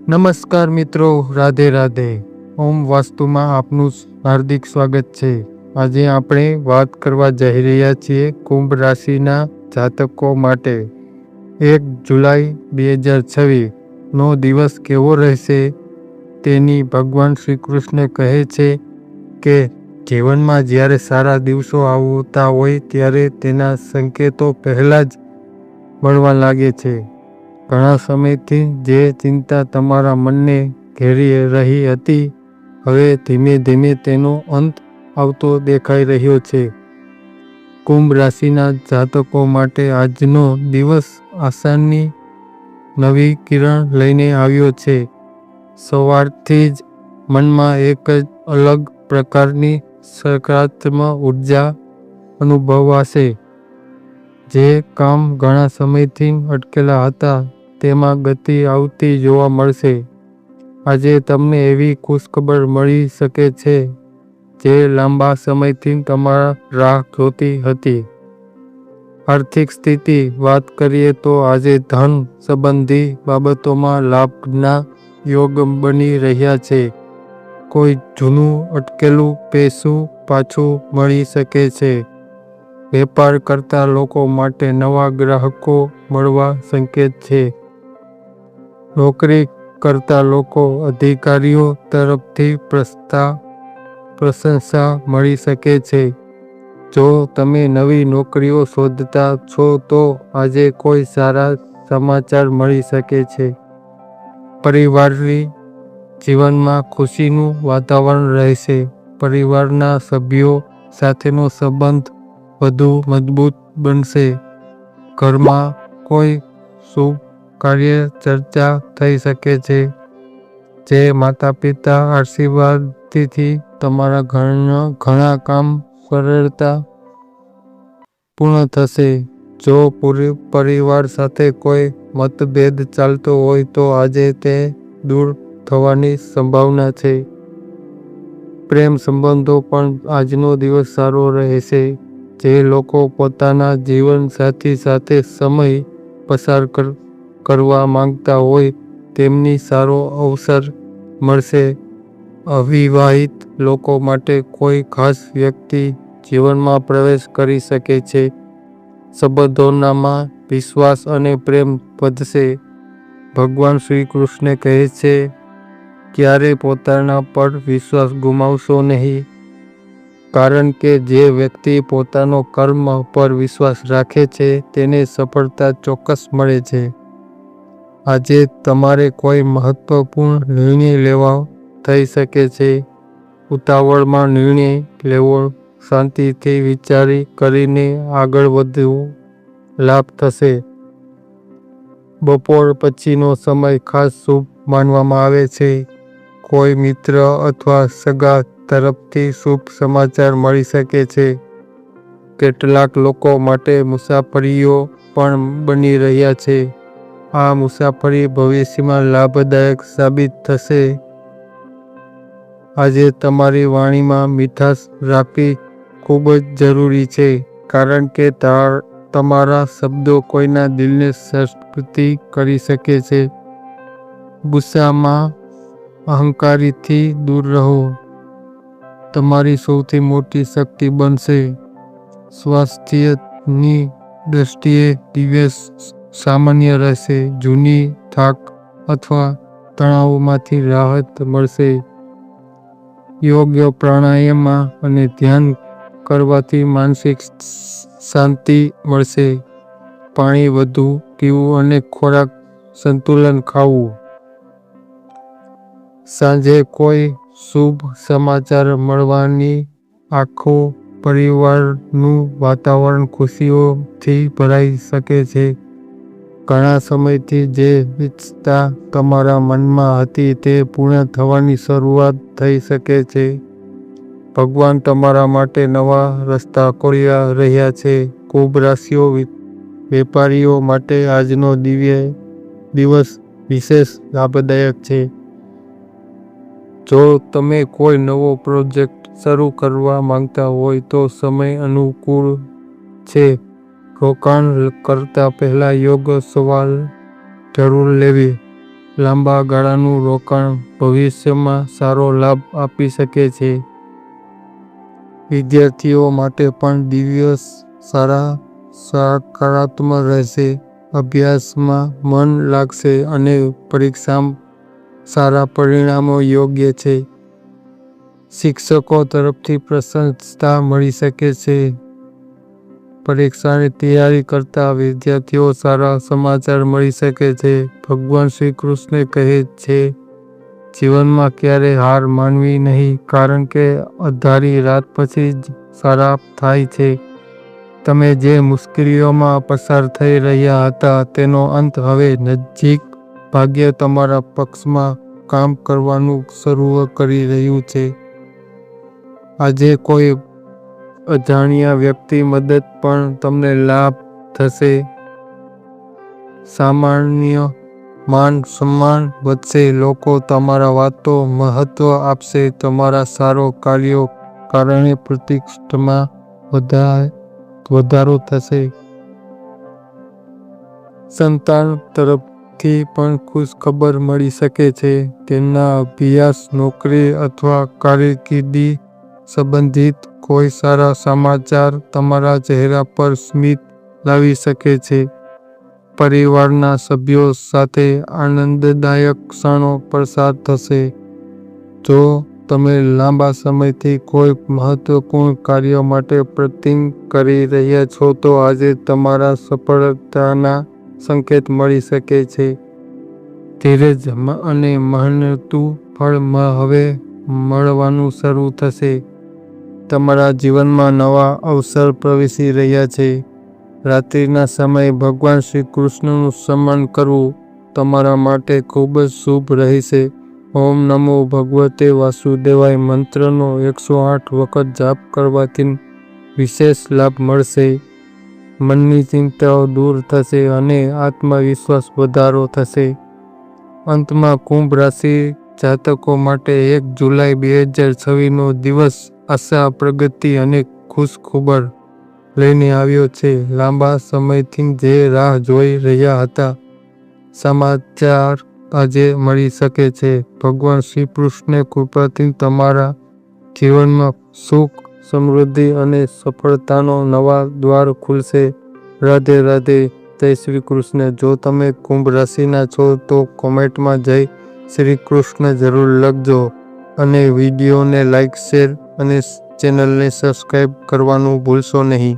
નમસ્કાર મિત્રો, રાધે રાધે. ઓમ વાસ્તુમાં આપનું હાર્દિક સ્વાગત છે. આજે આપણે વાત કરવા જઈ રહ્યા છીએ કુંભ રાશિના જાતકો માટે 1 જુલાઈ 2026 નો દિવસ કેવો રહેશે તેની ભગવાન શ્રી કૃષ્ણ કહે છે કે જીવનમાં જ્યારે સારા દિવસો આવતા હોય ત્યારે તેના સંકેતો પહેલાં જ મળવા લાગે છે. ઘણા સમયથી જે ચિંતા તમારા મનને ઘેરી રહી હતી, હવે ધીમે ધીમે તેનો અંત આવતો દેખાઈ રહ્યો છે. કુંભ રાશિના જાતકો માટે આજનો દિવસ આશાની નવી કિરણ લઈને આવ્યો છે. સવારથી જ મનમાં એક જ અલગ પ્રકારની સકારાત્મક ઉર્જા અનુભવાશે. જે કામ ઘણા સમયથી અટકેલા હતા તેમાં ગતિ આવતી જોવા મળશે. આજે તમને એવી ખુશખબર મળી શકે છે જે લાંબા સમયથી તમારા રાહ જોતી હતી. આર્થિક સ્થિતિ વાત કરીએ તો આજે ધન સંબંધી બાબતોમાં લાભના યોગ બની રહ્યા છે. કોઈ જૂનું અટકેલું પૈસું પાછું મળી શકે છે. વેપાર કરતા લોકો માટે નવા ગ્રાહકો મળવા સંકેત છે. નોકરી કરતા લોકો અધિકારીઓ તરફથી પ્રશંસા મળી શકે છે. જો તમે નવી નોકરીઓ શોધતા છો તો આજે કોઈ સારા સમાચાર મળી શકે છે. પારિવારિક જીવનમાં ખુશીનું વાતાવરણ રહેશે. પરિવારના સભ્યો સાથેનો સંબંધ વધુ મજબૂત બનશે. ઘરમાં કોઈ શુભ કાર્ય ચર્ચા થઈ શકે છે. જે માતા પિતા આશીર્વાદથી તમારા ઘણા કામ સરળતા પૂર્ણ થશે. જો પરિવાર સાથે કોઈ મતભેદ ચાલતો હોય તો આજે તે દૂર થવાની સંભાવના છે. પ્રેમ સંબંધો પણ આજનો દિવસ સારો રહેશે. જે લોકો પોતાના જીવનસાથી સાથે સમય પસાર કરવા માંગતા હોય તેમને સારો અવસર મળશે. અવિવાહિત લોકો માટે કોઈ ખાસ વ્યક્તિ જીવનમાં પ્રવેશ કરી શકે છે. સંબંધોમાં વિશ્વાસ અને પ્રેમ વધશે. ભગવાન શ્રી કૃષ્ણ કહે છે ક્યારે પોતાના પર વિશ્વાસ ગુમાવશો નહીં, કારણ કે જે વ્યક્તિ પોતાનો કર્મ પર વિશ્વાસ રાખે છે તેને સફળતા ચોક્કસ મળે છે. આજે તમારે કોઈ મહત્વપૂર્ણ નિર્ણય લેવા થઈ શકે છે. ઉતાવળમાં નિર્ણય લેવો, શાંતિથી વિચારી કરીને આગળ વધવું લાભ થશે. બપોર પછીનો સમય ખાસ શુભ માનવામાં આવે છે. કોઈ મિત્ર અથવા સગા તરફથી શુભ સમાચાર મળી શકે છે. કેટલાક લોકો માટે મુસાફરીઓ પણ બની રહ્યા છે. આ મુસાફરી ભવિષ્યમાં લાભદાયક સાબિત થશે. આજે તમારી વાણીમાં મીઠાશ રાખવી ખૂબ જ જરૂરી છે, કારણ કે તમારા શબ્દો કોઈના દિલને સ્પર્શ કરી શકે છે. ગુસ્સામાં અહંકારથી દૂર રહો. તમારી સૌથી મોટી શક્તિ બનશે. સ્વાસ્થ્યની દ્રષ્ટિએ દિવસ સામાન્ય રહેશે. જૂની થાક અથવા તણાવમાંથી રાહત મળશે. યોગ્ય પ્રાણાયામ અને ધ્યાન કરવાથી માનસિક શાંતિ મળશે. પાણી વધુ પીવું અને ખોરાક સંતુલિત ખાવું. સાંજે કોઈ શુભ સમાચાર મળવાની આખું પરિવારનું વાતાવરણ ખુશીઓથી ભરાઈ શકે છે. ઘણા સમયથી જે ઈચ્છા તમારા મનમાં હતી તે પૂર્ણ થવાની શરૂઆત થઈ શકે છે. ભગવાન તમારા માટે નવા રસ્તા ખોલી રહ્યા છે. કુંભ રાશિ વેપારીઓ માટે આજનો દિવસ વિશેષ લાભદાયક છે. જો તમે કોઈ નવો પ્રોજેક્ટ શરૂ કરવા માંગતા હોય તો સમય અનુકૂળ છે. રોકાણ કરતા પહેલા યોગ્ય સલાહ જરૂર લેવી. લાંબા ગાળાનું રોકાણ ભવિષ્યમાં સારો લાભ આપી શકે છે. વિદ્યાર્થીઓ માટે પણ દિવસ સારા સકારાત્મક રહેશે. અભ્યાસમાં મન લાગશે અને પરીક્ષામાં સારા પરિણામો યોગ્ય છે. શિક્ષકો તરફથી પ્રશંસા મળી શકે છે. પરીક્ષાની તૈયારી કરતા વિદ્યાર્થીઓ સારા સમાચાર મળી શકે છે. ભગવાન શ્રી કૃષ્ણ કહે છે, જીવનમાં ક્યારેય હાર માનવી નહીં, કારણ કે અંધારી રાત પછી જ સારા થાય છે. તમે જે મુશ્કેલીઓમાં પસાર થઈ રહ્યા હતા તેનો અંત હવે નજીક. ભાગ્ય તમારા પક્ષમાં કામ કરવાનું શરૂ કરી રહ્યું છે. આજે કોઈ અજાણ્યા વ્યક્તિ મદદ પણ તમને લાભ થશે. સામાન્ય માન સન્માન વધશે. લોકો તમારા વાતો મહત્વ આપશે. તમારા સારા કાર્યો કારણે પ્રતિષ્ઠામાં વધારો થશે. સંતાન તરફથી પણ ખુશ ખબર મળી શકે છે. તેમના અભ્યાસ, નોકરી અથવા કારકિર્દી સંબંધિત કોઈ સારા સમાચાર તમારા ચહેરા પર સ્મિત લાવી શકે છે. પરિવારના સભ્યો સાથે આનંદદાયક ક્ષણો પસાર થશે. જો તમે લાંબા સમયથી કોઈ મહત્વપૂર્ણ કાર્ય માટે પ્રયત્ન કરી રહ્યા છો તો આજે તમારા સફળતાના સંકેત મળી શકે છે. ધીરજ અને મહેનતનું ફળ હવે મળવાનું શરૂ થશે. તમારા જીવનમાં નવા અવસર પ્રવેશી રહ્યા છે. રાત્રિના સમયે ભગવાન શ્રી કૃષ્ણનું સ્મરણ કરવું તમારા માટે ખૂબ જ શુભ રહેશે. ઓમ નમો ભગવતે વાસુદેવાય મંત્રનો 108 વખત જાપ કરવાથી વિશેષ લાભ મળશે. મનની ચિંતાઓ દૂર થશે અને આત્મવિશ્વાસ વધારો થશે. અંતમાં કુંભ રાશિ જાતકો માટે 1 જુલાઈ 2026નો દિવસ આશા, પ્રગતિ અને ખુશખબર લઈને આવ્યો છે. લાંબા સમયથી જે રાહ જોઈ રહ્યા હતા સમાચાર આજે મળી શકે છે. ભગવાન શ્રી કૃષ્ણ કૃપાથી તમારા જીવનમાં સુખ, સમૃદ્ધિ અને સફળતાનો નવા દ્વાર ખુલશે. રાધે રાધે. જય શ્રી કૃષ્ણ. જો તમે કુંભ રાશિના છો તો કોમેન્ટમાં જય શ્રી કૃષ્ણ જરૂર લખજો અને વિડીયોને લાઈક, શેર અને ચેનલને સબસ્ક્રાઈબ કરવાનું ભૂલશો નહીં.